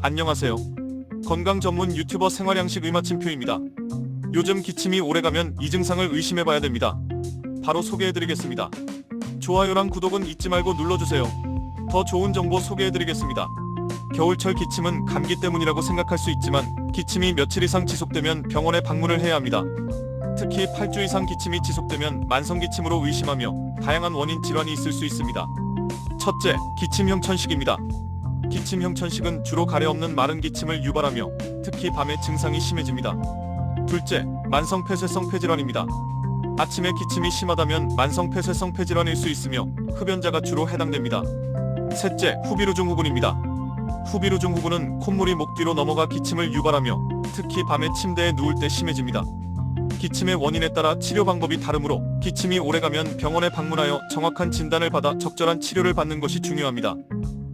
안녕하세요. 건강 전문 유튜버 생활양식 의마침표입니다. 요즘 기침이 오래가면 이 증상을 의심해봐야 됩니다. 바로 소개해드리겠습니다. 좋아요랑 구독은 잊지 말고 눌러주세요. 더 좋은 정보 소개해드리겠습니다. 겨울철 기침은 감기 때문이라고 생각할 수 있지만 기침이 며칠 이상 지속되면 병원에 방문을 해야 합니다. 특히 8주 이상 기침이 지속되면 만성기침으로 의심하며 다양한 원인 질환이 있을 수 있습니다. 첫째, 기침형 천식입니다. 기침형 천식은 주로 가래없는 마른 기침을 유발하며 특히 밤에 증상이 심해집니다. 둘째, 만성 폐쇄성 폐질환입니다. 아침에 기침이 심하다면 만성 폐쇄성 폐질환일 수 있으며 흡연자가 주로 해당됩니다. 셋째, 후비루증후군입니다. 후비루증후군은 콧물이 목 뒤로 넘어가 기침을 유발하며 특히 밤에 침대에 누울 때 심해집니다. 기침의 원인에 따라 치료 방법이 다르므로 기침이 오래가면 병원에 방문하여 정확한 진단을 받아 적절한 치료를 받는 것이 중요합니다.